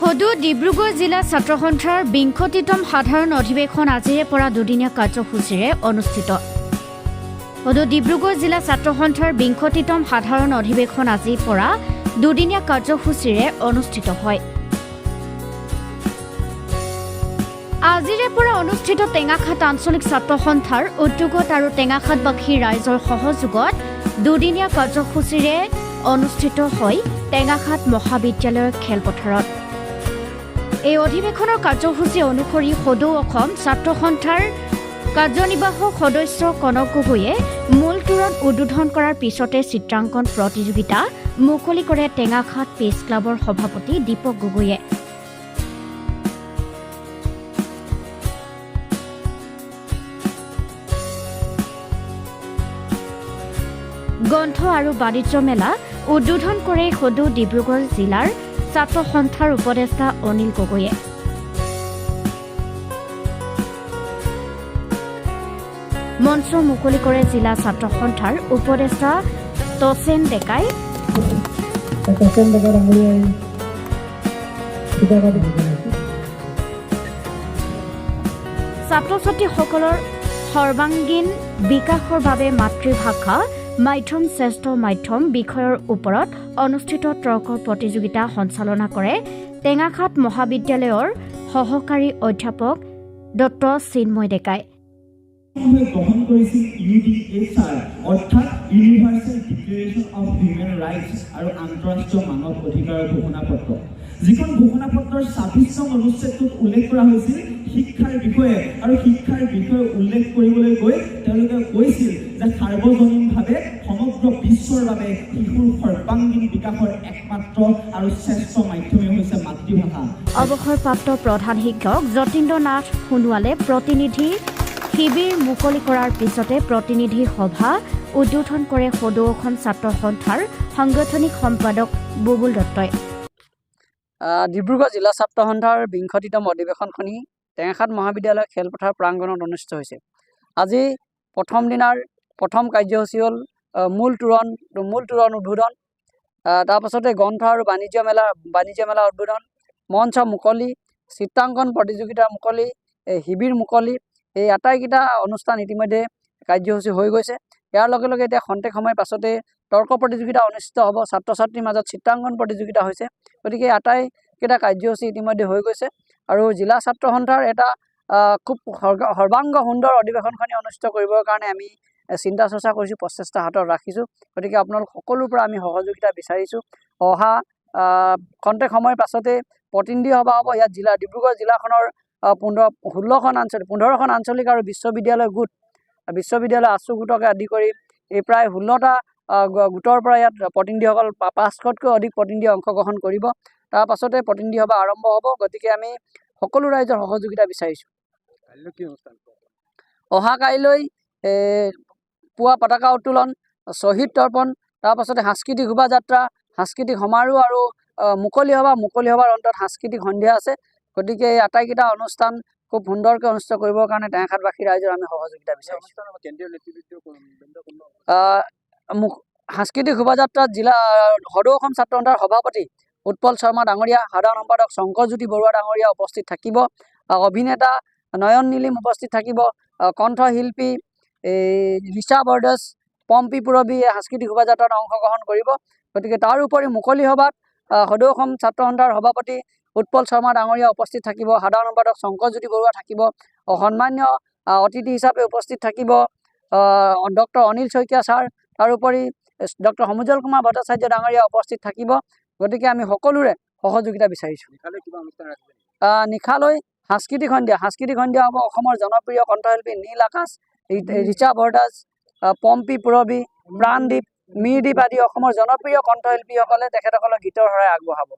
সদৌ ডিব্ৰুগড় জিলা ছাত্ৰ সন্থাৰ ২০তম সাধাৰণ অধিৱেশন আজিৰে পৰা দুদিনীয়া কাৰ্যসূচীৰে অনুষ্ঠিত। সদৌ ডিব্ৰুগড় জিলা ছাত্ৰ সন্থাৰ ২০তম সাধাৰণ অধিৱেশন আজিৰ পৰা দুদিনীয়া কাৰ্যসূচীৰে অনুষ্ঠিত হয়। আজিৰে পৰা অনুষ্ঠিত টেঙাখাত আঞ্চলিক ছাত্ৰ সন্থাৰ উদ্যোগত আৰু টেঙাখাতবাসী ৰাইজৰ সহযোগত দুদিনীয়া কাৰ্যসূচীৰে অনুষ্ঠিত হয় টেঙাখাত মহাবিদ্যালয়ৰ খেলপথাৰত। এই অধিৱেশনৰ কাৰ্যসূচী অনুসৰি সদৌ অসম ছাত্ৰ সন্থাৰ কাৰ্যনিৰ্বাহক সদস্য কনক গগৈয়ে মূল তোৰণ উদ্বোধন কৰাৰ পিছতে চিত্ৰাংকন প্ৰতিযোগিতা মুকলি কৰে টেঙাখাত প্ৰেছ ক্লাবৰ সভাপতি দীপক গগৈয়ে। গ্ৰন্থ আৰু বাণিজ্য মেলা উদ্বোধন কৰে সদৌ ডিব্ৰুগড় জিলাৰ ছাত্ৰ সন্থাৰ উপদেষ্টা অনিল গগৈয়ে। মঞ্চ মুকলি কৰে জিলা ছাত্ৰ সন্থাৰ উপদেষ্টা তচেন ডেকাই। ছাত্ৰ ছাত্ৰীসকলৰ সৰ্বাংগীন বিকাশৰ বাবে মাতৃভাষা মাধ্যম শ্ৰেষ্ঠ মাধ্যম বিষয়ৰ ওপৰত অনুষ্ঠিত তৰ্ক প্ৰতিযোগিতা সঞ্চালনা কৰে টেঙাখাত মহাবিদ্যালয়ৰ সহকাৰী অধ্যাপক ডক্টৰ চিন্ময় ডেকাই। গ্ৰহণ কৰিছিল UDHR অৰ্থাৎ universal declaration of human rights আৰু আন্তঃৰাষ্ট্ৰীয় মানৱ অধিকাৰৰ ঘোষণাপত্ৰ, যিখন ঘোষণাপত্ৰৰ ২৬নং অনুচ্ছেদটোত উল্লেখ কৰা হৈছিল শিক্ষাৰ বিষয়ে। আৰু শিক্ষাৰ বিষয়ে উল্লেখ কৰিবলৈ গৈ তেওঁলোকে কৈছিল যে সাৰ্বজনীনভাৱে সমগ্ৰ বিশ্বৰ বাবে শিশুৰ সৰ্বাংগীন বিকাশৰ একমাত্ৰ আৰু শ্ৰেষ্ঠ মাধ্যমেই হৈছে মাতৃভাষা। অৱসৰপ্ৰাপ্ত প্ৰধান শিক্ষক যতীন্দ্ৰ নাথ সোণোৱালে প্ৰতিনিধি শিবিৰ মুকলি কৰাৰ পিছতে প্ৰতিনিধি সভা উদ্বোধন কৰে সদৌ অসম ছাত্ৰ সন্থাৰ সাংগঠনিক সম্পাদক বুবুল দত্তই। ডিব্ৰুগড় জিলা ছাত্ৰ সন্থাৰ ২০তম অধিৱেশনখনি টেঙাখাত মহাবিদ্যালয় খেলপথাৰ প্ৰাংগণত অনুষ্ঠিত হৈছে। আজি প্ৰথম দিনাৰ প্ৰথম কাৰ্যসূচী হ'ল মূল তোৰণ উদ্বোধন, তাৰপাছতে গ্ৰন্থ আৰু বাণিজ্য মেলা উদ্বোধন, মঞ্চ মুকলি, চিত্ৰাংকন প্ৰতিযোগিতা মুকলি, শিবিৰ মুকলি। এই আটাইকেইটা অনুষ্ঠান ইতিমধ্যে কাৰ্যসূচী হৈ গৈছে। ইয়াৰ লগে লগে এতিয়া খন্তেক সময়ৰ পাছতে তৰ্ক প্ৰতিযোগিতা অনুষ্ঠিত হ'ব। ছাত্ৰ ছাত্ৰীৰ মাজত চিত্ৰাংকন প্ৰতিযোগিতা হৈছে। গতিকে আটাইকেইটা কাৰ্যসূচী ইতিমধ্যে হৈ গৈছে আৰু জিলা ছাত্ৰ সন্থাৰ এটা খুব সৰ্বাংগ সুন্দৰ অধিৱেশনখনি অনুষ্ঠিত কৰিবৰ কাৰণে আমি চিন্তা চৰ্চা কৰিছোঁ, প্ৰচেষ্টা হাতত ৰাখিছোঁ। গতিকে আপোনালোক সকলোৰ পৰা আমি সহযোগিতা বিচাৰিছোঁ। অহা খন্তেক সময়ৰ পাছতে প্ৰতিনিধি সভা হ'ব। ইয়াত ডিব্ৰুগড় জিলাখনৰ 15খন আঞ্চলিক আৰু বিশ্ববিদ্যালয় গোট, বিশ্ববিদ্যালয় আছু গোটকে আদি কৰি এই প্ৰায় 16টা গোটৰ পৰা ইয়াত প্ৰতিনিধিসকল 500তকৈ অধিক প্ৰতিনিধি অংশগ্ৰহণ কৰিব। তাৰ পাছতে প্ৰতিনিধি সভা আৰম্ভ হ'ব। গতিকে আমি সকলো ৰাইজৰ সহযোগিতা বিচাৰিছোঁ। অহা কাইলৈ পুৱা পতাকা উত্তোলন, শ্বহীদ তৰ্পণ, তাৰপাছতে সাংস্কৃতিক শোভাযাত্ৰা, সাংস্কৃতিক সমাৰোহ আৰু মুকলি সভাৰ অন্তত সাংস্কৃতিক সন্ধিয়া আছে। গতিকে এই আটাইকেইটা অনুষ্ঠান খুব সুন্দৰকৈ অনুষ্ঠিত কৰিবৰ কাৰণে টেঙাখাতবাসী ৰাইজৰ আমি সহযোগিতা বিচাৰিছোঁ। সাংস্কৃতিক শোভাযাত্ৰাত সদৌ অসম ছাত্ৰ সন্থাৰ সভাপতি উৎপল শৰ্মা ডাঙৰীয়া, সাধাৰণ সম্পাদক শংকৰজ্যোতি বৰুৱা ডাঙৰীয়া উপস্থিত থাকিব, অভিনেতা নয়ন নীলিম উপস্থিত থাকিব, কণ্ঠশিল্পী ৰিচা বৰদাস, পম্পী পুৰবী এই সাংস্কৃতিক শোভাযাত্ৰাত অংশগ্ৰহণ কৰিব। গতিকে তাৰ উপৰি মুকলি সভাত সদৌ অসম ছাত্ৰ সন্থাৰ সভাপতি উৎপল শৰ্মা ডাঙৰীয়া উপস্থিত থাকিব, সাধাৰণ সম্পাদক শংকৰজ্যোতি বৰুৱা থাকিব, সন্মান্য অতিথি হিচাপে উপস্থিত থাকিব ডক্টৰ অনিল শইকীয়া ছাৰ, তাৰোপৰি ডক্টৰ সমুজল কুমাৰ ভট্টাচাৰ্য ডাঙৰীয়া উপস্থিত থাকিব। গতিকে আমি সকলোৰে সহযোগিতা বিচাৰিছোঁ। নিশালৈ সাংস্কৃতিক সন্ধিয়া হ'ব। অসমৰ জনপ্ৰিয় কণ্ঠশিল্পী নীল আকাশ, ৰিচা বৰদাস, পম্পী পুৰবী, প্ৰাণদীপ, মিৰদীপ আদি অসমৰ জনপ্ৰিয় কণ্ঠশিল্পীসকলে তেখেতসকলৰ গীতৰ শৰাই আগবঢ়াব।